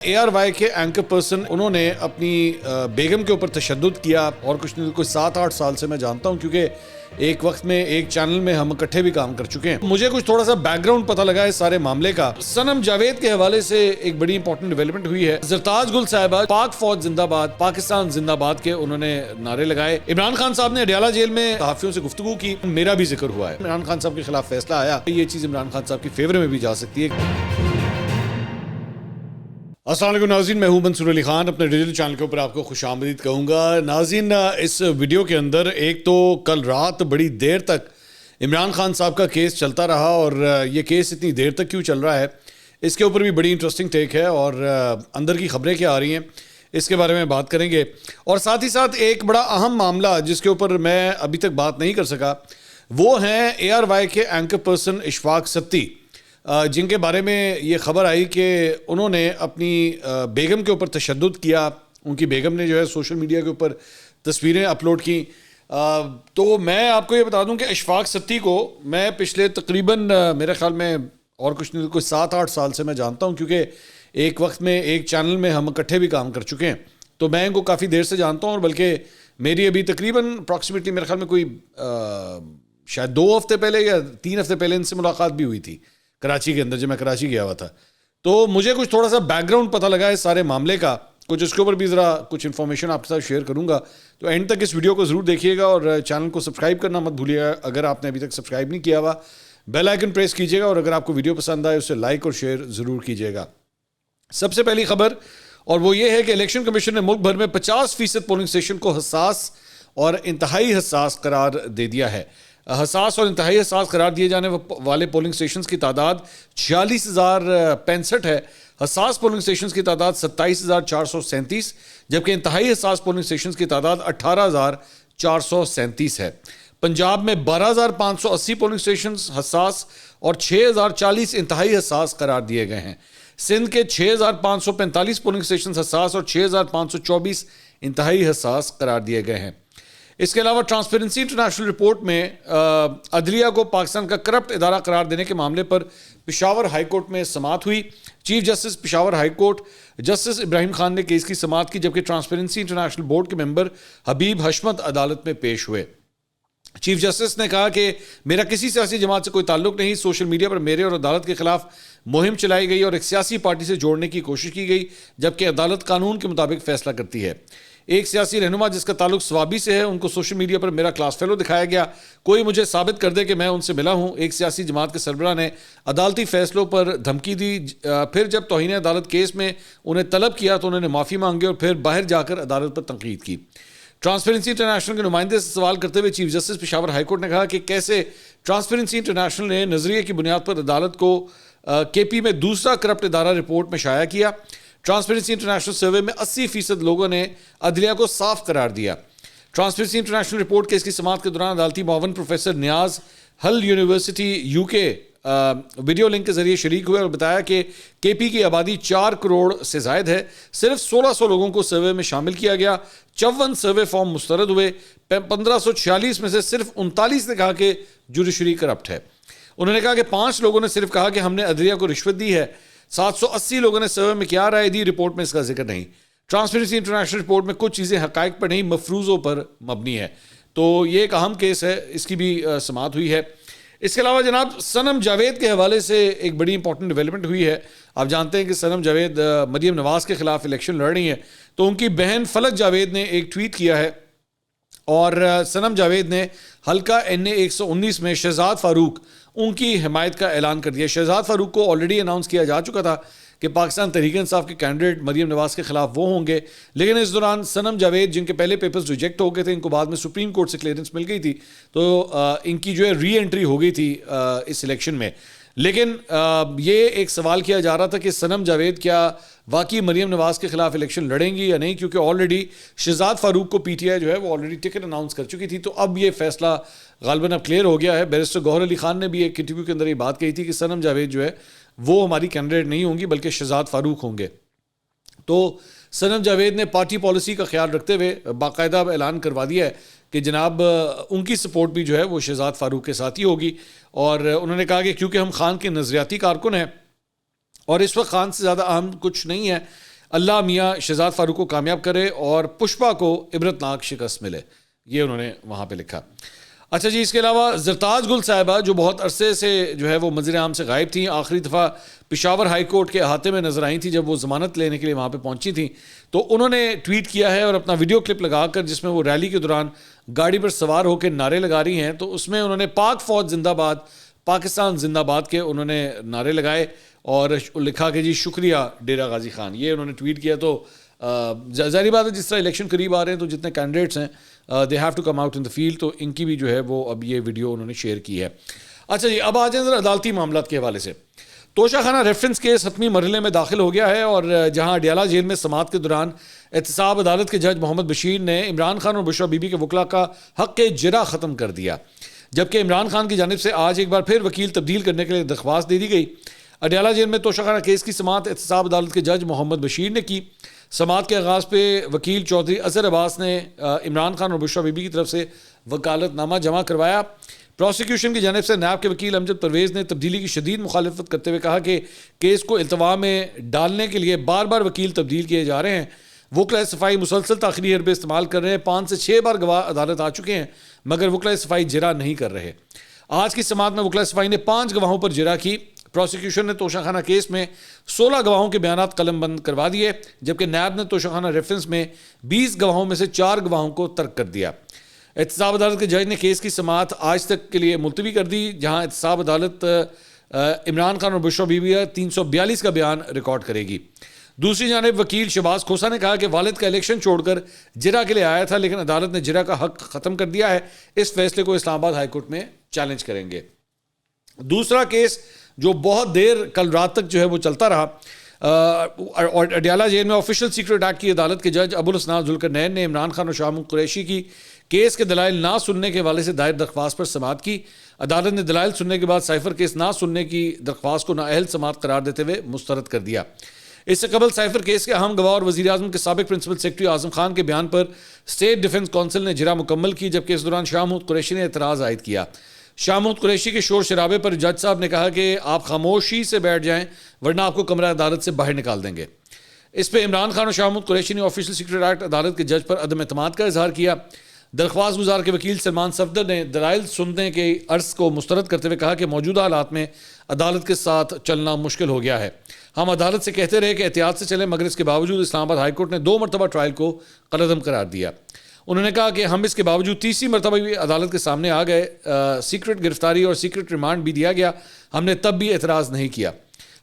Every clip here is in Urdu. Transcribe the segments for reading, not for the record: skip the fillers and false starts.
ARY کے اینکر پرسن انہوں نے اپنی بیگم کے اوپر تشدد کیا اور کچھ نہیں کوئی 7-8 سال سے میں جانتا ہوں، کیونکہ ایک وقت میں ایک چینل میں ہم اکٹھے بھی کام کر چکے ہیں۔ مجھے کچھ تھوڑا سا بیک گراؤنڈ پتہ لگا ہے سارے معاملے کا۔ صنم جاوید کے حوالے سے ایک بڑی امپورٹنٹ ڈیولپمنٹ ہوئی ہے۔ زرتاج گل صاحبہ پاک فوج زندہ باد، پاکستان زندہ باد کے انہوں نے نعرے لگائے۔ عمران خان صاحب نے اڈیالہ جیل میں صحافیوں سے گفتگو کی، میرا بھی ذکر ہوا ہے۔ عمران خان صاحب کے خلاف فیصلہ آیا، یہ چیز عمران خان صاحب کی فیور میں بھی جا سکتی ہے۔ السلام علیکم ناظرین، میں ہوں منصور علی خان، اپنے ڈیجیٹل چینل کے اوپر آپ کو خوش آمدید کہوں گا۔ ناظرین، اس ویڈیو کے اندر ایک تو کل رات بڑی دیر تک عمران خان صاحب کا کیس چلتا رہا، اور یہ کیس اتنی دیر تک کیوں چل رہا ہے اس کے اوپر بھی بڑی انٹرسٹنگ ٹیک ہے، اور اندر کی خبریں کیا آ رہی ہیں اس کے بارے میں بات کریں گے۔ اور ساتھ ہی ساتھ ایک بڑا اہم معاملہ جس کے اوپر میں ابھی تک بات نہیں کر سکا، وہ ہیں ARY کے اینکر پرسن اشفاق ستی، جن کے بارے میں یہ خبر آئی کہ انہوں نے اپنی بیگم کے اوپر تشدد کیا۔ ان کی بیگم نے جو ہے سوشل میڈیا کے اوپر تصویریں اپلوڈ کی۔ تو میں آپ کو یہ بتا دوں کہ اشفاق ستی کو میں پچھلے تقریباً میرے خیال میں اور کچھ نہیں کوئی 7-8 سال سے میں جانتا ہوں، کیونکہ ایک وقت میں ایک چینل میں ہم اکٹھے بھی کام کر چکے ہیں، تو میں ان کو کافی دیر سے جانتا ہوں۔ اور بلکہ میری ابھی تقریباً اپروکسیمیٹلی میرے خیال میں کوئی شاید 2 ہفتے پہلے یا 3 ہفتے پہلے ان سے ملاقات بھی ہوئی تھی کراچی کے اندر، جب میں کراچی گیا ہوا تھا۔ تو مجھے کچھ تھوڑا سا بیک گراؤنڈ پتہ لگا ہے سارے معاملے کا، کچھ اس کے اوپر بھی ذرا کچھ انفارمیشن آپ کے ساتھ شیئر کروں گا، تو اینڈ تک اس ویڈیو کو ضرور دیکھیے گا، اور چینل کو سبسکرائب کرنا مت بھولیے گا اگر آپ نے ابھی تک سبسکرائب نہیں کیا ہوا۔ بیل آئیکن پریس کیجیے گا، اور اگر آپ کو ویڈیو پسند آئے اسے لائک اور شیئر ضرور کیجیے گا۔ سب سے پہلی خبر، اور وہ یہ ہے کہ الیکشن کمیشن نے ملک بھر میں 50% پولنگ اسٹیشن کو حساس اور انتہائی حساس قرار دے دیا ہے۔ حساس اور انتہائی حساس قرار دیے جانے والے پولنگ اسٹیشنز کی تعداد 46,065 ہے۔ حساس پولنگ اسٹیشنز کی تعداد 27,437، جبکہ انتہائی حساس پولنگ اسٹیشنز کی تعداد 18,437 ہے۔ پنجاب میں 12,580 پولنگ اسٹیشنز حساس اور 6,040 انتہائی حساس قرار دیے گئے ہیں۔ سندھ کے 6,545 پولنگ اسٹیشنز حساس اور 6,524 انتہائی حساس قرار دیے گئے ہیں۔ اس کے علاوہ ٹرانسپیرنسی انٹرنیشنل رپورٹ میں عدلیہ کو پاکستان کا کرپٹ ادارہ قرار دینے کے معاملے پر پشاور ہائی کورٹ میں سماعت ہوئی۔ Chief justice Peshawar high court justice Ibrahim Khan نے کیس کی سماعت کی، جبکہ ٹرانسپیرنسی انٹرنیشنل بورڈ کے ممبر حبیب حشمت عدالت میں پیش ہوئے۔ چیف جسٹس نے کہا کہ میرا کسی سیاسی جماعت سے کوئی تعلق نہیں، سوشل میڈیا پر میرے اور عدالت کے خلاف مہم چلائی گئی اور ایک سیاسی پارٹی سے جوڑنے کی کوشش کی گئی، جبکہ عدالت قانون کے مطابق فیصلہ کرتی ہے۔ ایک سیاسی رہنما جس کا تعلق سوابی سے ہے، ان کو سوشل میڈیا پر میرا کلاس فیلو دکھایا گیا، کوئی مجھے ثابت کر دے کہ میں ان سے ملا ہوں۔ ایک سیاسی جماعت کے سربراہ نے عدالتی فیصلوں پر دھمکی دی، پھر جب توہین عدالت کیس میں انہیں طلب کیا تو انہوں نے معافی مانگی اور پھر باہر جا کر عدالت پر تنقید کی۔ ٹرانسپیرنسی انٹرنیشنل کے نمائندے سے سوال کرتے ہوئے chief justice Peshawar high court نے کہا کہ کیسے ٹرانسپیرنسی انٹرنیشنل نے نظریے کی بنیاد پر عدالت کو KP میں دوسرا کرپٹ ادارہ رپورٹ میں شائع کیا۔ ٹرانسپیرنسی انٹرنیشنل سروے میں 80% لوگوں نے عدلیہ کو صاف قرار دیا۔ ٹرانسپیرنسی انٹرنیشنل رپورٹ کیس کی سماعت کے دوران عدالتی معاون پروفیسر نیاز ہل یونیورسٹی UK ویڈیو لنک کے ذریعے شریک ہوئے اور بتایا کہ KP کی آبادی 4 کروڑ سے زائد ہے، صرف 1600 لوگوں کو سروے میں شامل کیا گیا، 54 سروے فارم مسترد ہوئے، 1546 میں سے صرف 39 نے کہا کہ جوڈیشری کرپٹ ہے۔ انہوں نے کہا کہ 5 لوگوں نے صرف کہا کہ ہم نے عدلیہ کو رشوت دی ہے، 780 لوگوں نے سروے میں کیا رائے دی، رپورٹ میں اس کا ذکر نہیں۔ ٹرانسپیرنسی انٹرنیشنل رپورٹ میں کچھ چیزیں حقائق پر نہیں مفروضوں پر مبنی ہے، تو یہ ایک اہم کیس ہے، اس کی بھی سماعت ہوئی ہے۔ اس کے علاوہ جناب صنم جاوید کے حوالے سے ایک بڑی امپورٹنٹ ڈیولپمنٹ ہوئی ہے۔ آپ جانتے ہیں کہ صنم جاوید مریم نواز کے خلاف الیکشن لڑ رہی ہیں، تو ان کی بہن فلک جاوید نے ایک ٹویٹ کیا ہے، اور صنم جاوید نے حلقہ NA 119 میں شہزاد فاروق ان کی حمایت کا اعلان کر دیا۔ شہزاد فاروق کو آلریڈی اناؤنس کیا جا چکا تھا کہ پاکستان تحریک انصاف کے کینڈیڈیٹ مریم نواز کے خلاف وہ ہوں گے، لیکن اس دوران صنم جاوید جن کے پہلے پیپرز ریجیکٹ ہو گئے تھے، ان کو بعد میں سپریم کورٹ سے کلیئرنس مل گئی تھی، تو ان کی جو ہے ری انٹری ہو گئی تھی اس الیکشن میں۔ لیکن یہ ایک سوال کیا جا رہا تھا کہ صنم جاوید کیا واقعی مریم نواز کے خلاف الیکشن لڑیں گی یا نہیں، کیونکہ آلریڈی شہزاد فاروق کو PTI جو ہے وہ آلریڈی ٹکٹ اناؤنس کر چکی تھی، تو اب یہ فیصلہ غالباً اب کلیئر ہو گیا ہے۔ بیرسٹر گوہر علی خان نے بھی ایک انٹرویو کے اندر یہ بات کہی تھی کہ صنم جاوید جو ہے وہ ہماری کینڈیڈیٹ نہیں ہوں گی بلکہ شہزاد فاروق ہوں گے۔ تو صنم جاوید نے پارٹی پالیسی کا خیال رکھتے ہوئے باقاعدہ اعلان کروا دیا ہے کہ جناب ان کی سپورٹ بھی جو ہے وہ شہزاد فاروق کے ساتھ ہی ہوگی، اور انہوں نے کہا کہ کیونکہ ہم خان کے نظریاتی کارکن ہیں اور اس وقت خان سے زیادہ اہم کچھ نہیں ہے اللہ میاں شہزاد فاروق کو کامیاب کرے اور پشپا کو عبرتناک شکست ملے. یہ انہوں نے وہاں پہ لکھا. اچھا جی، اس کے علاوہ زرتاج گل صاحبہ جو بہت عرصے سے جو ہے وہ منظر عام سے غائب تھیں، آخری دفعہ پشاور ہائی کورٹ کے احاطے میں نظر آئی تھیں جب وہ ضمانت لینے کے لیے وہاں پہ پہنچی تھیں. تو انہوں نے ٹویٹ کیا ہے اور اپنا ویڈیو کلپ لگا کر، جس میں وہ ریلی کے دوران گاڑی پر سوار ہو کے نعرے لگا رہی ہیں، تو اس میں انہوں نے پاک فوج زندہ باد، پاکستان زندہ باد کے انہوں نے نعرے لگائے اور لکھا کہ جی شکریہ ڈیرہ غازی خان. یہ انہوں نے ٹویٹ کیا. تو ظاہری بات ہے جس طرح الیکشن قریب آ رہے ہیں تو جتنے کینڈیڈیٹس ہیں they have to come out in the field, تو ان کی بھی جو ہے وہ اب یہ ویڈیو انہوں نے شیئر کی ہے. اچھا جی، اب آ جائیں ذرا عدالتی معاملات کے حوالے سے. توشہ خانہ ریفرنس کیس حتمی مرحلے میں داخل ہو گیا ہے اور جہاں اڈیالہ جیل میں سماعت کے دوران احتساب عدالت کے جج محمد بشیر نے عمران خان اور بشرا بی بی کے وکلاء کا حق جرا ختم کر دیا، جبکہ عمران خان کی جانب سے آج ایک بار پھر وکیل تبدیل کرنے کے لیے درخواست دے دی گئی. اڈیالہ جیل میں توشہ خانہ کیس کی سماعت احتساب عدالت کے جج محمد بشیر نے کی. سماعت کے آغاز پہ وکیل چودھری اظہر عباس نے عمران خان اور بشرا بی بی کی طرف سے وکالت نامہ جمع کروایا. پروسیکیوشن کی جانب سے نیب کے وکیل امجد پرویز نے تبدیلی کی شدید مخالفت کرتے ہوئے کہا کہ کیس کو التوا میں ڈالنے کے لیے بار بار وکیل تبدیل کیے جا رہے ہیں. وکلاء صفائی مسلسل تاخیری حربے استعمال کر رہے ہیں. 5 سے 6 بار گواہ عدالت آ چکے ہیں مگر وکلاء صفائی جرا نہیں کر رہے. آج کی سماعت میں وکلاء صفائی نے 5 گواہوں پر جرا کی. پروسیکیوشن نے توشہ خانہ کیس میں 16 گواہوں کے بیانات قلم بند کروا دیے، جبکہ نیب نے توشہ خانہ ریفرنس میں 20 گواہوں میں سے 4 گواہوں کو ترک کر دیا. احتساب عدالت کے جج نے کیس کی سماعت آج تک کے لیے ملتوی کر دی، جہاں احتساب عدالت عمران خان اور بشرا بی بی 342 کا بیان ریکارڈ کرے گی. دوسری جانب وکیل شہباز کھوسا نے کہا کہ والد کا الیکشن چھوڑ کر جرا کے لیے آیا تھا، لیکن عدالت نے جرا کا حق ختم کر دیا ہے. اس فیصلے کو اسلام آباد ہائی کورٹ میں چیلنج کریں گے. دوسرا کیس جو بہت دیر کل رات تک جو ہے وہ چلتا رہا، اور اڈیالہ جیل میں آفیشل سیکرٹ ایکٹ کی عدالت کے جج ابو الحسنات ذوالقرنین نے عمران خان اور شاہ محمود قریشی کی کیس کے دلائل نہ سننے کے حوالے سے دائر درخواست پر سماعت کی. عدالت نے دلائل سننے کے بعد سائفر کیس نہ سننے کی درخواست کو نااہل سماعت قرار دیتے ہوئے مسترد کر دیا. اس سے قبل سائفر کیس کے اہم گواہ اور وزیر اعظم کے سابق پرنسپل سیکرٹری اعظم خان کے بیان پر اسٹیٹ ڈیفنس کونسل نے جرا مکمل کی، جبکہ اس دوران شاہ محمود قریشی نے اعتراض عائد کیا. شاہ محمود قریشی کے شور شرابے پر جج صاحب نے کہا کہ آپ خاموشی سے بیٹھ جائیں ورنہ آپ کو کمرہ عدالت سے باہر نکال دیں گے. اس پہ عمران خان اور شاہ محمود قریشی نے آفیشل سیکرٹ ایکٹ عدالت کے جج پر عدم اعتماد کا اظہار کیا. درخواست گزار کے وکیل سلمان صفدر نے دلائل سننے کے عرض کو مسترد کرتے ہوئے کہا کہ موجودہ حالات میں عدالت کے ساتھ چلنا مشکل ہو گیا ہے. ہم عدالت سے کہتے رہے کہ احتیاط سے چلیں، مگر اس کے باوجود اسلام آباد ہائی کورٹ نے 2 مرتبہ ٹرائل کو قلعدم قرار دیا. انہوں نے کہا کہ ہم اس کے باوجود تیسری مرتبہ بھی عدالت کے سامنے آ گئے، سیکرٹ گرفتاری اور سیکرٹ ریمانڈ بھی دیا گیا، ہم نے تب بھی اعتراض نہیں کیا.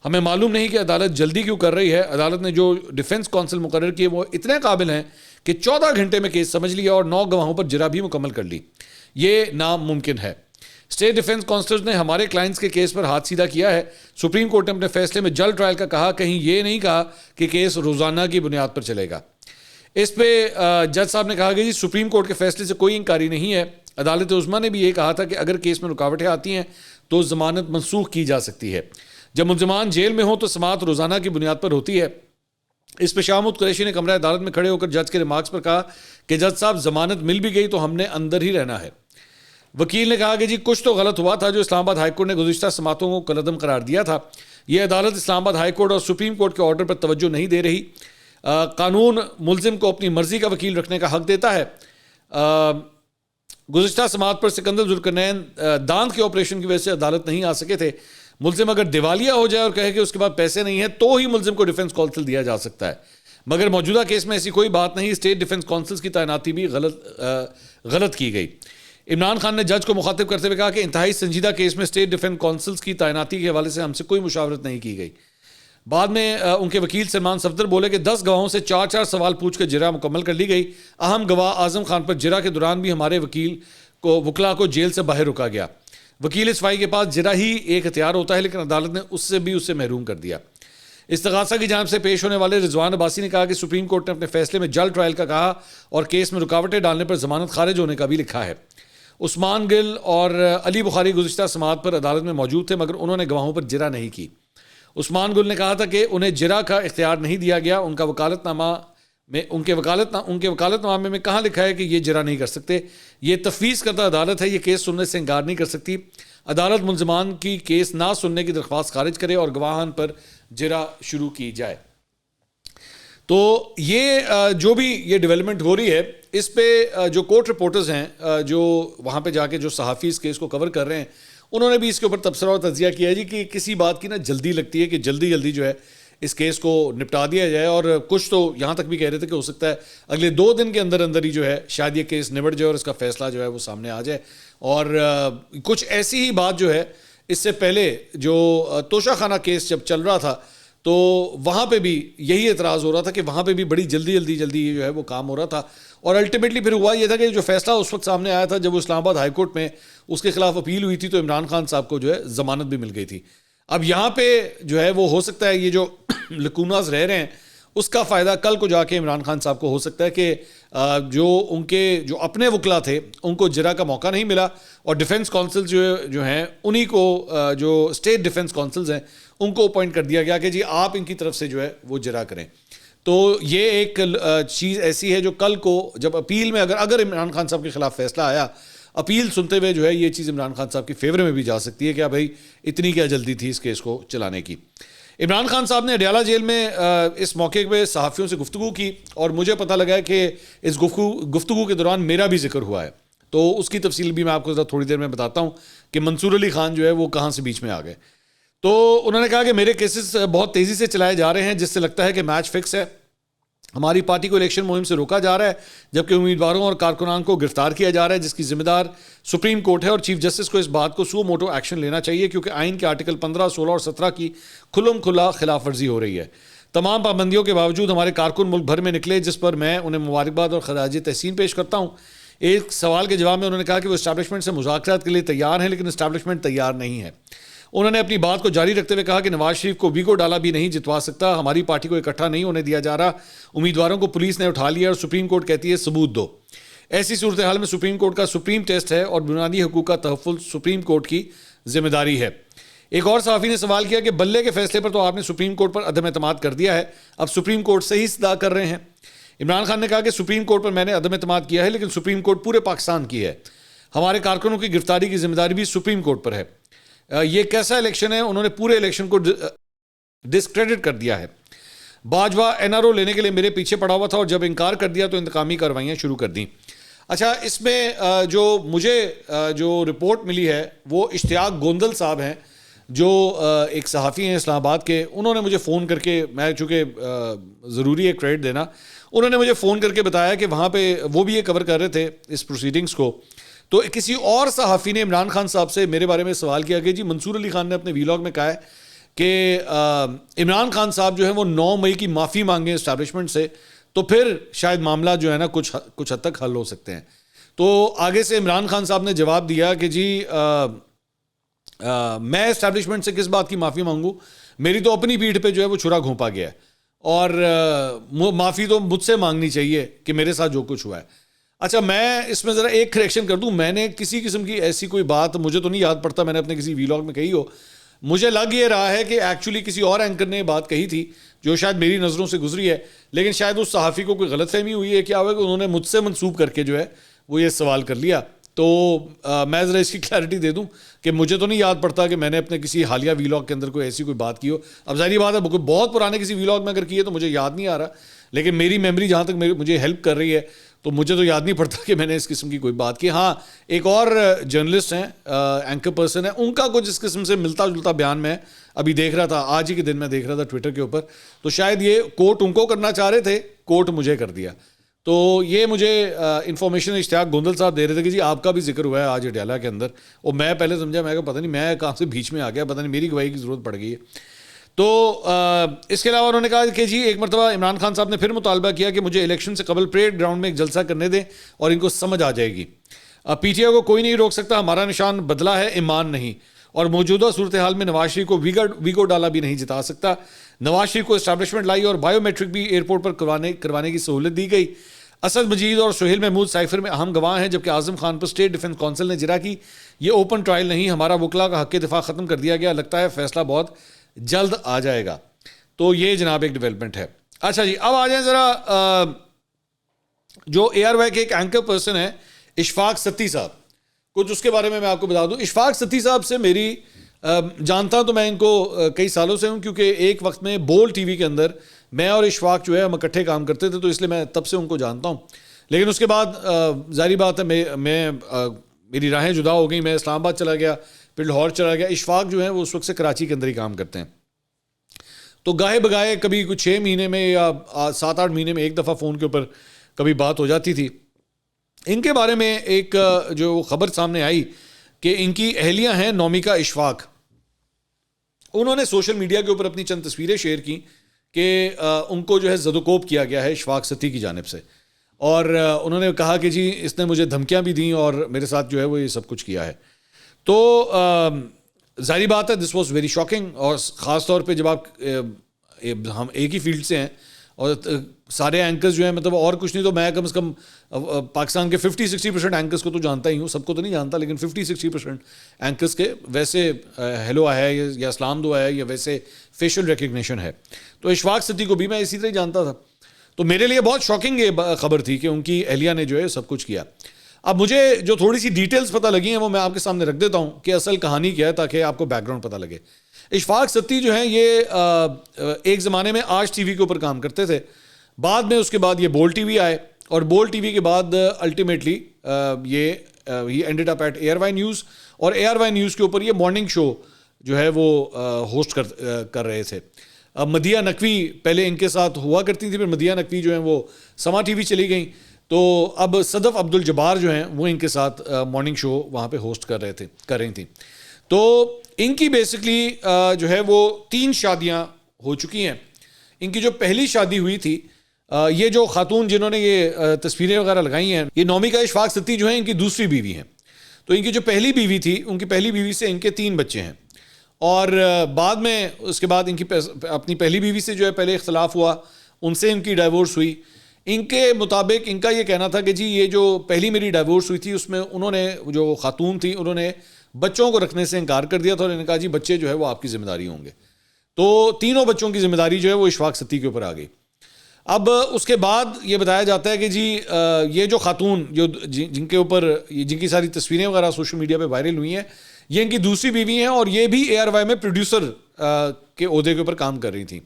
ہمیں معلوم نہیں کہ عدالت جلدی کیوں کر رہی ہے. عدالت نے جو ڈیفنس کونسل مقرر کیے وہ اتنے قابل ہیں کہ 14 گھنٹے میں کیس سمجھ لیا اور 9 گواہوں پر جرا بھی مکمل کر لی. یہ ناممکن ہے. اسٹیٹ ڈیفنس کونسلز نے ہمارے کلائنٹس کے کیس پر ہاتھ سیدھا کیا ہے. سپریم کورٹ نے اپنے فیصلے میں جلد ٹرائل کا کہا، کہیں یہ نہیں کہا کہ کیس روزانہ کی بنیاد پر چلے گا. اس پہ جج صاحب نے کہا کہ جی سپریم کورٹ کے فیصلے سے کوئی انکاری نہیں ہے. عدالت عظمیٰ نے بھی یہ کہا تھا کہ اگر کیس میں رکاوٹیں آتی ہیں تو ضمانت منسوخ کی جا سکتی ہے. جب ملزمان جیل میں ہوں تو سماعت روزانہ کی بنیاد پر ہوتی ہے. اس پہ شاہ محمود قریشی نے کمرہ عدالت میں کھڑے ہو کر جج کے ریمارکس پر کہا کہ جج صاحب ضمانت مل بھی گئی تو ہم نے اندر ہی رہنا ہے. وکیل نے کہا کہ جی کچھ تو غلط ہوا تھا جو اسلام آباد ہائی کورٹ نے گزشتہ سماعتوں کو قلعدم قرار دیا تھا. یہ عدالت اسلام آباد ہائی کورٹ اور سپریم کورٹ کے آرڈر پر توجہ نہیں دے رہی. قانون ملزم کو اپنی مرضی کا وکیل رکھنے کا حق دیتا ہے. گزشتہ سماعت پر سکندر ذوالقرنین دانت کے آپریشن کی وجہ سے عدالت نہیں آ سکے تھے. ملزم اگر دیوالیہ ہو جائے اور کہے کہ اس کے بعد پیسے نہیں ہیں تو ہی ملزم کو ڈیفنس کونسل دیا جا سکتا ہے، مگر موجودہ کیس میں ایسی کوئی بات نہیں. اسٹیٹ ڈیفنس کونسلز کی تعیناتی بھی غلط کی گئی. عمران خان نے جج کو مخاطب کرتے ہوئے کہا کہ انتہائی سنجیدہ کیس میں اسٹیٹ ڈیفنس کونسلز کی تعیناتی کے حوالے سے ہم سے کوئی مشاورت نہیں کی گئی. بعد میں ان کے وکیل سلمان صفدر بولے کہ 10 گواہوں سے 4 سوال پوچھ کر جرا مکمل کر لی گئی. اہم گواہ اعظم خان پر جرا کے دوران بھی ہمارے وکلاء کو جیل سے باہر رکا گیا. وکیل صفائی کے پاس جرا ہی ایک ہتھیار ہوتا ہے، لیکن عدالت نے اس سے بھی اسے محروم کر دیا. استغاثہ کی جانب سے پیش ہونے والے رضوان عباسی نے کہا کہ سپریم کورٹ نے اپنے فیصلے میں جلد ٹرائل کا کہا اور کیس میں رکاوٹیں ڈالنے پر ضمانت خارج ہونے کا بھی لکھا ہے. عثمان گل اور علی بخاری گزشتہ سماعت پر عدالت میں موجود تھے مگر انہوں نے گواہوں پر جرا نہیں کی. عثمان گل نے کہا تھا کہ انہیں جرا کا اختیار نہیں دیا گیا. ان کے وکالت نامے میں کہاں لکھا ہے کہ یہ جرا نہیں کر سکتے. یہ تفویض کردہ عدالت ہے، یہ کیس سننے سے انکار نہیں کر سکتی. عدالت ملزمان کی کیس نہ سننے کی درخواست خارج کرے اور گواہان پر جرا شروع کی جائے. تو یہ جو بھی یہ ڈیولپمنٹ ہو رہی ہے اس پہ جو کورٹ رپورٹرز ہیں جو وہاں پہ جا کے جو صحافی اس کیس کو کور کر رہے ہیں انہوں نے بھی اس کے اوپر تبصرہ اور تجزیہ کیا ہے جی کہ کسی بات کی نا جلدی لگتی ہے کہ جلدی جلدی جو ہے اس کیس کو نپٹا دیا جائے, اور کچھ تو یہاں تک بھی کہہ رہے تھے کہ ہو سکتا ہے اگلے 2 دن کے اندر اندر ہی جو ہے شاید یہ کیس نبٹ جائے اور اس کا فیصلہ جو ہے وہ سامنے آ جائے. اور کچھ ایسی ہی بات جو ہے اس سے پہلے جو توشہ خانہ کیس جب چل رہا تھا تو وہاں پہ بھی یہی اعتراض ہو رہا تھا کہ وہاں پہ بھی بڑی جلدی جو ہے وہ کام ہو رہا تھا, اور الٹیمیٹلی پھر ہوا یہ تھا کہ جو فیصلہ اس وقت سامنے آیا تھا جب وہ اسلام آباد ہائی کورٹ میں اس کے خلاف اپیل ہوئی تھی تو عمران خان صاحب کو جو ہے ضمانت بھی مل گئی تھی. اب یہاں پہ جو ہے وہ ہو سکتا ہے یہ جو لکوناز رہ رہے ہیں اس کا فائدہ کل کو جا کے عمران خان صاحب کو ہو سکتا ہے کہ جو ان کے جو اپنے وکلا تھے ان کو جرا کا موقع نہیں ملا, اور ڈیفنس کونسل جو ہیں انہی کو جو اسٹیٹ ڈیفنس کونسلز ہیں ان کو اپوائنٹ کر دیا گیا کہ جی آپ ان کی طرف سے جو ہے وہ جرا کریں. تو یہ ایک چیز ایسی ہے جو کل کو جب اپیل میں اگر عمران خان صاحب کے خلاف فیصلہ آیا, اپیل سنتے ہوئے جو ہے یہ چیز عمران خان صاحب کی فیور میں بھی جا سکتی ہے کہ بھائی اتنی کیا جلدی تھی اس کیس کو چلانے کی. عمران خان صاحب نے اڈیالہ جیل میں اس موقع پہ صحافیوں سے گفتگو کی, اور مجھے پتہ لگا ہے کہ اس گفتگو کے دوران میرا بھی ذکر ہوا ہے, تو اس کی تفصیل بھی میں آپ کو ذرا تھوڑی دیر میں بتاتا ہوں کہ منصور علی خان جو ہے وہ کہاں سے بیچ میں آ گئے. تو انہوں نے کہا کہ میرے کیسز بہت تیزی سے چلائے جا رہے ہیں جس سے لگتا ہے کہ میچ فکس ہے. ہماری پارٹی کو الیکشن مہم سے روکا جا رہا ہے جبکہ امیدواروں اور کارکنان کو گرفتار کیا جا رہا ہے جس کی ذمہ دار سپریم کورٹ ہے, اور چیف جسٹس کو اس بات کو سو موٹو ایکشن لینا چاہیے کیونکہ آئین کے آرٹیکل 15, 16 اور 17 کی کھلم کھلا خلاف ورزی ہو رہی ہے. تمام پابندیوں کے باوجود ہمارے کارکن ملک بھر میں نکلے جس پر میں انہیں مبارکباد اور خراج تحسین پیش کرتا ہوں. ایک سوال کے جواب میں انہوں نے کہا کہ وہ اسٹیبلشمنٹ سے مذاکرات کے لیے تیار ہیں لیکن اسٹیبلشمنٹ تیار نہیں ہے. انہوں نے اپنی بات کو جاری رکھتے ہوئے کہا کہ نواز شریف کو ویگو ڈالا بھی نہیں جتوا سکتا, ہماری پارٹی کو اکٹھا نہیں ہونے دیا جا رہا, امیدواروں کو پولیس نے اٹھا لیا اور سپریم کورٹ کہتی ہے ثبوت دو. ایسی صورتحال میں سپریم کورٹ کا سپریم ٹیسٹ ہے اور بنیادی حقوق کا تحفظ سپریم کورٹ کی ذمہ داری ہے. ایک اور صحافی نے سوال کیا کہ بلے کے فیصلے پر تو آپ نے سپریم کورٹ پر عدم اعتماد کر دیا ہے, اب سپریم کورٹ سے ہی صدا کر رہے ہیں. عمران خان نے کہا کہ سپریم کورٹ پر میں نے عدم اعتماد کیا ہے لیکن سپریم کورٹ پورے پاکستان کی ہے, ہمارے کارکنوں کی گرفتاری کی ذمہ داری بھی سپریم کورٹ پر ہے. یہ کیسا الیکشن ہے, انہوں نے پورے الیکشن کو ڈسکریڈٹ کر دیا ہے. باجوہ NRO لینے کے لیے میرے پیچھے پڑا ہوا تھا اور جب انکار کر دیا تو انتقامی کارروائیاں شروع کر دیں. اچھا, اس میں جو مجھے جو رپورٹ ملی ہے وہ اشتیاق گوندل صاحب ہیں جو ایک صحافی ہیں اسلام آباد کے. انہوں نے مجھے فون کر کے, میں چونکہ ضروری ہے کریڈٹ دینا, انہوں نے مجھے فون کر کے بتایا کہ وہاں پہ وہ بھی یہ کور کر رہے تھے اس پروسیڈنگز کو. تو کسی اور صحافی نے عمران خان صاحب سے میرے بارے میں سوال کیا کہ جی منصور علی خان نے اپنے ویلاگ میں کہا ہے کہ عمران خان صاحب جو ہے وہ 9 مئی کی معافی مانگیں اسٹیبلشمنٹ سے تو پھر شاید معاملہ جو ہے نا کچھ حد تک حل ہو سکتے ہیں. تو آگے سے عمران خان صاحب نے جواب دیا کہ جی میں اسٹیبلشمنٹ سے کس بات کی معافی مانگوں, میری تو اپنی پیٹھ پہ جو ہے وہ چھرا گھونپا گیا ہے اور معافی تو مجھ سے مانگنی چاہیے کہ میرے ساتھ جو کچھ ہوا ہے. اچھا, میں اس میں ذرا ایک کریکشن کر دوں, میں نے کسی قسم کی ایسی کوئی بات مجھے تو نہیں یاد پڑتا میں نے اپنے کسی ویلاگ میں کہی ہو. مجھے لگ یہ رہا ہے کہ ایکچولی کسی اور اینکر نے بات کہی تھی جو شاید میری نظروں سے گزری ہے, لیکن شاید اس صحافی کو کوئی غلط فہمی ہوئی ہے, کیا ہوا کہ انہوں نے مجھ سے منسوب کر کے جو ہے وہ یہ سوال کر لیا. تو میں ذرا اس کی کلیئرٹی دے دوں کہ مجھے تو نہیں یاد پڑتا کہ میں نے اپنے کسی حالیہ ویلاگ کے اندر کوئی ایسی کوئی بات کی ہو. اب ظاہری بات ہے کوئی بہت پرانے کسی ویلاگ میں اگر کی ہے تو مجھے یاد نہیں آ رہا, لیکن میری میموری جہاں تک مجھے ہیلپ کر رہی ہے تو مجھے تو یاد نہیں پڑتا کہ میں نے اس قسم کی کوئی بات کی. ہاں, ایک اور جرنلسٹ ہیں, اینکر پرسن ہے, ان کا کچھ اس قسم سے ملتا جلتا بیان میں ابھی دیکھ رہا تھا, آج ہی کے دن میں دیکھ رہا تھا ٹویٹر کے اوپر. تو شاید یہ کوٹ ان کو کرنا چاہ رہے تھے, کوٹ مجھے کر دیا. تو یہ مجھے انفارمیشن اشتیاق گوندل صاحب دے رہے تھے کہ جی آپ کا بھی ذکر ہوا ہے آج اڈیالہ کے اندر, اور میں پہلے سمجھا, میں کہا پتہ نہیں میں کہاں سے بیچ میں آ گیا, پتہ نہیں میری گواہی کی ضرورت پڑ گئی ہے. تو اس کے علاوہ انہوں نے کہا کہ جی ایک مرتبہ عمران خان صاحب نے پھر مطالبہ کیا کہ مجھے الیکشن سے قبل پریڈ گراؤنڈ میں ایک جلسہ کرنے دیں اور ان کو سمجھ آ جائے گی. پی ٹی آئی کو کوئی نہیں روک سکتا, ہمارا نشان بدلا ہے, ایمان نہیں, اور موجودہ صورتحال میں نواز شریف کو ویگو ڈالا بھی نہیں جتا سکتا. نواز شریف کو اسٹیبلشمنٹ لائی اور بایو میٹرک بھی ایئرپورٹ پر کروانے کی سہولت دی گئی. اسد مجید اور سہیل محمود سائفر میں اہم گواہ ہیں, جبکہ اعظم خان پر اسٹیٹ ڈیفنس کونسل نے جرا کی. یہ اوپن ٹرائل نہیں, ہمارا وکلا کا حق دفاع ختم کر دیا گیا, لگتا ہے فیصلہ بہت جلد آ جائے گا. تو یہ جناب ایک ڈیولپمنٹ ہے. اچھا جی, اب آ جائیں ذرا جو ARY کے ایک اینکر پرسن ہے اشفاق ستی صاحب, کچھ اس کے بارے میں آپ کو بتا دوں. اشفاق ستی صاحب سے میری جانتا تو میں ان کو کئی سالوں سے ہوں, کیونکہ ایک وقت میں بول ٹی وی کے اندر میں اور اشفاق جو ہے ہم اکٹھے کام کرتے تھے، تو اس لیے میں تب سے ان کو جانتا ہوں. لیکن اس کے بعد ظاہری بات ہے میں میری راہیں جدا ہو گئیں. میں اسلام آباد چلا گیا، پھر لاہور چلا گیا. اشفاق جو ہیں وہ اس وقت سے کراچی کے اندر ہی کام کرتے ہیں. تو گاہے بگائے کبھی کچھ 6 مہینے میں یا 7-8 مہینے میں ایک دفعہ فون کے اوپر کبھی بات ہو جاتی تھی. ان کے بارے میں ایک جو خبر سامنے آئی کہ ان کی اہلیہ ہیں نومیکا اشفاق. انہوں نے سوشل میڈیا کے اوپر اپنی چند تصویریں شیئر کی کہ ان کو جو ہے زد و کوب کیا گیا ہے اشفاق ستی کی جانب سے، اور انہوں نے کہا کہ جی اس نے مجھے دھمکیاں بھی دیں اور میرے ساتھ جو ہے وہ یہ سب کچھ کیا ہے. تو ظاہری بات ہے دس واز ویری شاکنگ، اور خاص طور پہ جب ہم ایک ہی فیلڈ سے ہیں اور سارے اینکرز جو ہیں، مطلب اور کچھ نہیں تو میں کم از کم پاکستان کے 50-60% اینکرز کو تو جانتا ہی ہوں، سب کو تو نہیں جانتا، لیکن 50-60% اینکرز کے ویسے ہیلو ہے یا اسلام دعا ہے یا ویسے فیشل ریکگنیشن ہے. تو اشفاق ستی کو بھی میں اسی طرح جانتا تھا. تو میرے لیے بہت شاکنگ یہ خبر تھی کہ ان کی اہلیہ نے جو ہے سب کچھ کیا. اب مجھے جو تھوڑی سی ڈیٹیلز پتہ لگی ہیں وہ میں آپ کے سامنے رکھ دیتا ہوں کہ اصل کہانی کیا ہے، تاکہ آپ کو بیک گراؤنڈ پتہ لگے. اشفاق ستی جو ہیں یہ ایک زمانے میں آج ٹی وی کے اوپر کام کرتے تھے. بعد میں اس کے بعد یہ بول ٹی وی آئے، اور بول ٹی وی کے بعد الٹیمیٹلی یہ ہی ended up at A R Y news, اور اے آر وائی نیوز کے اوپر یہ مارننگ شو جو ہے وہ ہوسٹ کر رہے تھے. مدیہ نقوی پہلے ان کے ساتھ ہوا کرتی تھی، پھر مدیہ نقوی جو ہیں وہ سما ٹی وی چلی گئیں. تو اب صدف عبد الجبار جو ہیں وہ ان کے ساتھ مارننگ شو وہاں پہ ہوسٹ کر رہی تھیں. تو ان کی بیسکلی جو ہے وہ 3 شادیاں ہو چکی ہیں. ان کی جو پہلی شادی ہوئی تھی، یہ جو خاتون جنہوں نے یہ تصویریں وغیرہ لگائی ہیں، یہ نومیکا اشفاق ستی جو ہیں ان کی دوسری بیوی ہیں. تو ان کی جو پہلی بیوی تھی، ان کی پہلی بیوی سے ان کے 3 بچے ہیں، اور بعد میں اس کے بعد ان کی اپنی پہلی بیوی سے جو ہے پہلے اختلاف ہوا، ان سے ان کی ڈائیورس ہوئی. ان کے مطابق ان کا یہ کہنا تھا کہ جی یہ جو پہلی میری ڈائیورس ہوئی تھی اس میں انہوں نے، جو خاتون تھی، انہوں نے بچوں کو رکھنے سے انکار کر دیا تھا، اور انہوں نے کہا جی بچے جو ہے وہ آپ کی ذمہ داری ہوں گے. تو تینوں بچوں کی ذمہ داری جو ہے وہ اشفاق ستی کے اوپر آ گئی. اب اس کے بعد یہ بتایا جاتا ہے کہ جی یہ جو خاتون جن کے اوپر جن کی ساری تصویریں وغیرہ سوشل میڈیا پہ وائرل ہوئی ہیں، یہ ان کی دوسری بیوی ہیں، اور یہ بھی اے آر وائی میں پروڈیوسر کے عہدے کے اوپر کام کر رہی تھیں.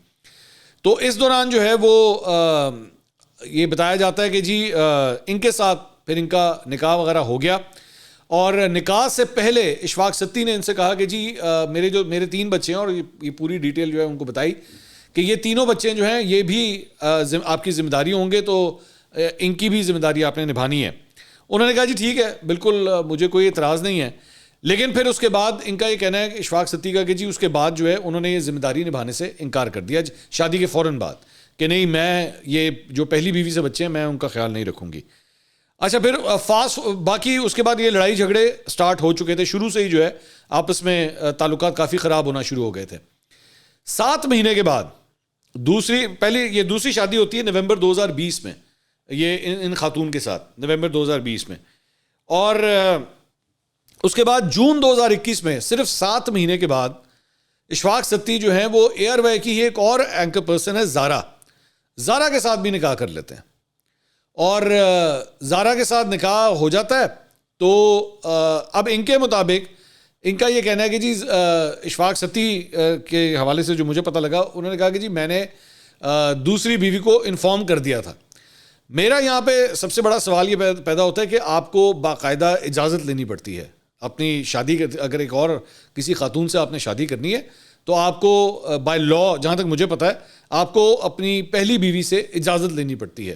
تو اس دوران جو ہے وہ یہ بتایا جاتا ہے کہ جی ان کے ساتھ پھر ان کا نکاح وغیرہ ہو گیا، اور نکاح سے پہلے اشفاق ستی نے ان سے کہا کہ جی میرے 3 بچے ہیں، اور یہ پوری ڈیٹیل جو ہے ان کو بتائی کہ یہ تینوں بچے جو ہیں یہ بھی آپ کی ذمہ داری ہوں گے، تو ان کی بھی ذمہ داری آپ نے نبھانی ہے. انہوں نے کہا جی ٹھیک ہے، بالکل مجھے کوئی اعتراض نہیں ہے. لیکن پھر اس کے بعد ان کا یہ کہنا ہے اشفاق ستی کا کہ جی اس کے بعد جو ہے انہوں نے یہ ذمہ داری نبھانے سے انکار کر دیا شادی کے فوراً بعد، کہ نہیں میں یہ جو پہلی بیوی سے بچے ہیں میں ان کا خیال نہیں رکھوں گی. اچھا پھر باقی اس کے بعد یہ لڑائی جھگڑے سٹارٹ ہو چکے تھے. شروع سے ہی جو ہے آپس میں تعلقات کافی خراب ہونا شروع ہو گئے تھے. 7 مہینے کے بعد یہ دوسری شادی ہوتی ہے نومبر 2020 میں، یہ ان خاتون کے ساتھ نومبر 2020 میں، اور اس کے بعد جون 2021 میں صرف 7 مہینے کے بعد اشفاق ستی جو ہیں وہ اے آر وائی کی ایک اور اینکر پرسن ہے زارا کے ساتھ بھی نکاح کر لیتے ہیں، اور زارا کے ساتھ نکاح ہو جاتا ہے. تو اب ان کے مطابق ان کا یہ کہنا ہے کہ جی اشفاق ستی کے حوالے سے جو مجھے پتہ لگا، انہوں نے کہا کہ جی میں نے دوسری بیوی کو انفارم کر دیا تھا. میرا یہاں پہ سب سے بڑا سوال یہ پیدا ہوتا ہے کہ آپ کو باقاعدہ اجازت لینی پڑتی ہے اپنی شادی، اگر ایک اور کسی خاتون سے آپ نے شادی کرنی ہے تو آپ کو بائی لا، جہاں تک مجھے پتہ ہے، آپ کو اپنی پہلی بیوی سے اجازت لینی پڑتی ہے.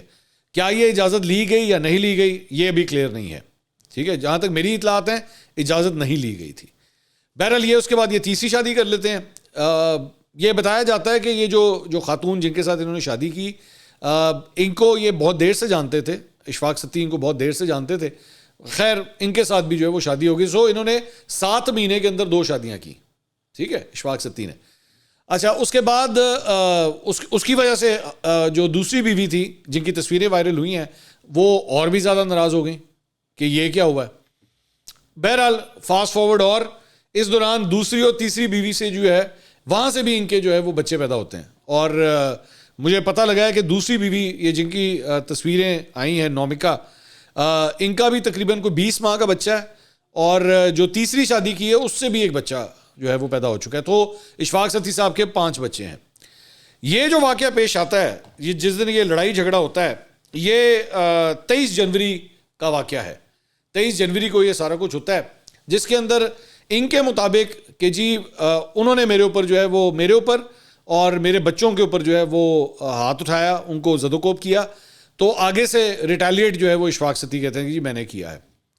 کیا یہ اجازت لی گئی یا نہیں لی گئی یہ بھی کلیئر نہیں ہے. ٹھیک ہے، جہاں تک میری اطلاعات ہیں اجازت نہیں لی گئی تھی. بہرحال یہ اس کے بعد یہ تیسری شادی کر لیتے ہیں. یہ بتایا جاتا ہے کہ یہ جو خاتون جن کے ساتھ انہوں نے شادی کی، ان کو یہ بہت دیر سے جانتے تھے، اشفاق ستی ان کو بہت دیر سے جانتے تھے. خیر ان کے ساتھ بھی جو ہے وہ شادی ہو گئی. سو انہوں نے 7 مہینے کے اندر 2 شادیاں کی. ٹھیک ہے، اشفاق ستی نے. اچھا اس کے بعد اس کی وجہ سے جو دوسری بیوی تھی جن کی تصویریں وائرل ہوئی ہیں وہ اور بھی زیادہ ناراض ہو گئیں کہ یہ کیا ہوا ہے. بہرحال فاسٹ فارورڈ، اور اس دوران دوسری اور تیسری بیوی سے جو ہے وہاں سے بھی ان کے جو ہے وہ بچے پیدا ہوتے ہیں. اور مجھے پتہ لگا ہے کہ دوسری بیوی یہ جن کی تصویریں آئی ہیں نومیکا، ان کا بھی تقریباً کوئی 20 ماہ کا بچہ ہے، اور جو تیسری شادی کی ہے اس سے بھی ایک بچہ جو ہے وہ پیدا ہو چکا ہے. تو اشفاق ستی صاحب کے 5 بچے ہیں. یہ جو واقعہ پیش آتا ہے, یہ جس دن یہ لڑائی جھگڑا ہوتا ہے, یہ 23 جنوری کا واقعہ ہے. 23 جنوری کو یہ سارا کچھ ہوتا ہے, جس کے اندر ان کے مطابق کہ جی انہوں نے میرے اوپر جو ہے وہ میرے اوپر اور میرے بچوں کے اوپر جو ہے وہ ہاتھ اٹھایا, ان کو زد و کوب کیا. تو آگے سے ریٹیلیٹ جو ہے وہ اشفاق ستی کہتے ہیں کہ جی میں نے کیا ہے,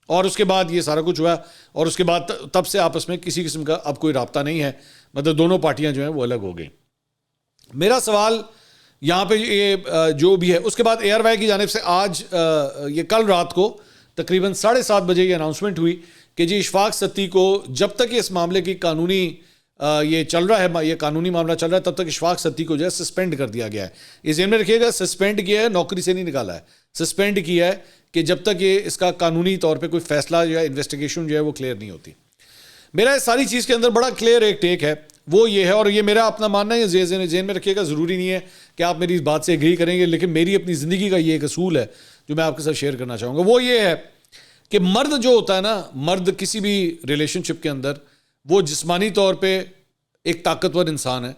اور اس کے بعد یہ سارا کچھ ہوا, اور اس کے بعد تب سے آپس میں کسی قسم کا اب کوئی رابطہ نہیں ہے, مطلب دونوں پارٹیاں جو ہیں وہ الگ ہو گئیں. میرا سوال یہاں پہ یہ جو بھی ہے, اس کے بعد ایئر وائی کی جانب سے آج یہ کل رات کو تقریباً 7:30 بجے یہ اناؤنسمنٹ ہوئی کہ جی اشفاق ستی کو جب تک اس معاملے کی قانونی یہ چل رہا ہے, یہ قانونی معاملہ چل رہا ہے, تب تک اشفاق ستی کو جو ہے سسپینڈ کر دیا گیا ہے. اس ذہن میں رکھیے گا, سسپینڈ کیا ہے, نوکری سے نہیں نکالا ہے, سسپینڈ کیا ہے کہ جب تک یہ اس کا قانونی طور پہ کوئی فیصلہ جو ہے انویسٹیگیشن جو ہے وہ کلیئر نہیں ہوتی. میرا اس ساری چیز کے اندر بڑا کلیئر ایک ٹیک ہے, وہ یہ ہے, اور یہ میرا اپنا ماننا ہے, یہ ذہن میں رکھیے گا, ضروری نہیں ہے کہ آپ میری اس بات سے ایگری کریں گے, لیکن میری اپنی زندگی کا یہ ایک اصول ہے جو میں آپ کے ساتھ شیئر کرنا چاہوں گا. وہ یہ ہے کہ مرد جو ہوتا ہے نا, مرد کسی بھی ریلیشن شپ کے اندر وہ جسمانی طور پہ ایک طاقتور انسان ہے,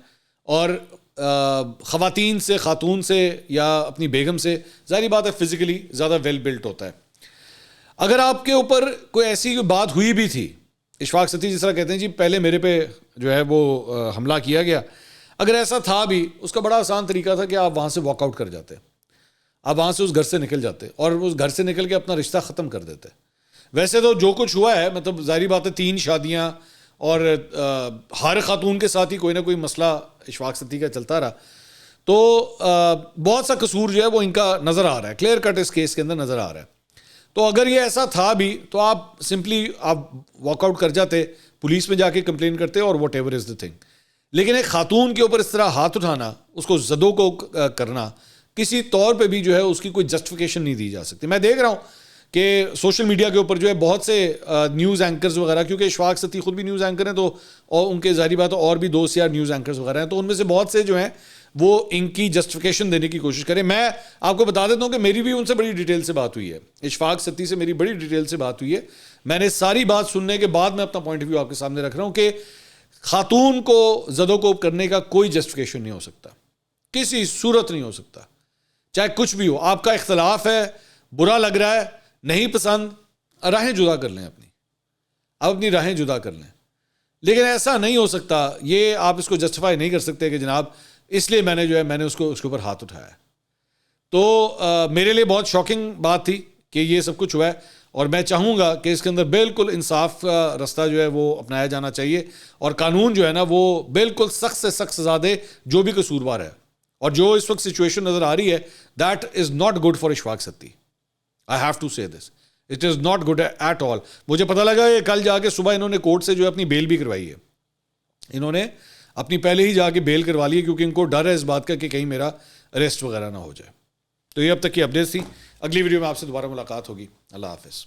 اور خواتین سے, خاتون سے یا اپنی بیگم سے ظاہری بات ہے فزیکلی زیادہ ویل بلٹ ہوتا ہے. اگر آپ کے اوپر کوئی ایسی بات ہوئی بھی تھی, اشفاق ستی جس طرح کہتے ہیں جی پہلے میرے پہ جو ہے وہ حملہ کیا گیا, اگر ایسا تھا بھی, اس کا بڑا آسان طریقہ تھا کہ آپ وہاں سے واک آؤٹ کر جاتے, آپ وہاں سے اس گھر سے نکل جاتے اور اس گھر سے نکل کے اپنا رشتہ ختم کر دیتے. ویسے تو جو کچھ ہوا ہے, مطلب ظاہری بات ہے 3 شادیاں, اور ہر خاتون کے ساتھ ہی کوئی نہ کوئی مسئلہ اشفاق ستی کا چلتا رہا, تو بہت سا قصور جو ہے وہ ان کا نظر آ رہا ہے, کلیئر کٹ اس کیس کے اندر نظر آ رہا ہے. تو اگر یہ ایسا تھا بھی تو آپ سمپلی آپ واک آؤٹ کر جاتے, پولیس میں جا کے کمپلین کرتے, اور what ever is the thing. لیکن ایک خاتون کے اوپر اس طرح ہاتھ اٹھانا, اس کو زدوں کو کرنا, کسی طور پہ بھی جو ہے اس کی کوئی جسٹیفیکیشن نہیں دی جا سکتی. میں دیکھ رہا ہوں کہ سوشل میڈیا کے اوپر جو ہے بہت سے نیوز اینکرز وغیرہ, کیونکہ اشفاق ستی خود بھی نیوز اینکر ہیں, تو اور ان کے ظاہری بات اور بھی 2 سے 4 نیوز اینکرز وغیرہ ہیں, تو ان میں سے بہت سے جو ہیں وہ ان کی جسٹیفیکیشن دینے کی کوشش کریں. میں آپ کو بتا دیتا ہوں کہ میری بھی ان سے بڑی ڈیٹیل سے بات ہوئی ہے, اشفاق ستی سے میری بڑی ڈیٹیل سے بات ہوئی ہے. میں نے ساری بات سننے کے بعد میں اپنا پوائنٹ آف ویو آپ کے سامنے رکھ رہا ہوں کہ خاتون کو زد و کوب کرنے کا کوئی جسٹیفیکیشن نہیں ہو سکتا, کسی صورت نہیں ہو سکتا, چاہے کچھ بھی ہو. آپ کا اختلاف ہے, برا لگ رہا ہے, نہیں پسند, راہیں جدا کر لیں, آپ اپنی راہیں جدا کر لیں, لیکن ایسا نہیں ہو سکتا. یہ آپ اس کو جسٹیفائی نہیں کر سکتے کہ جناب اس لیے میں نے اس کے اوپر ہاتھ اٹھایا. تو میرے لیے بہت شاکنگ بات تھی کہ یہ سب کچھ ہوا ہے, اور میں چاہوں گا کہ اس کے اندر بالکل انصاف کا رستہ جو ہے وہ اپنایا جانا چاہیے, اور قانون جو ہے نا وہ بالکل سخت سے سخت سزا دے جو بھی قصوروار ہے. اور جو اس وقت سچویشن نظر آ رہی ہے, that is not good for Ashfaq sati. I have to say this. It is not good at all. مجھے پتہ لگا کہ کل جا کے صبح انہوں نے کورٹ سے جو ہے اپنی بیل بھی کروائی ہے, انہوں نے اپنی پہلے ہی جا کے بیل کروا لی ہے, کیونکہ ان کو ڈر ہے اس بات کا کہ کہیں میرا اریسٹ وغیرہ نہ ہو جائے. تو یہ اب تک کی اپڈیٹ تھی. اگلی ویڈیو میں آپ سے دوبارہ ملاقات ہوگی. اللہ حافظ.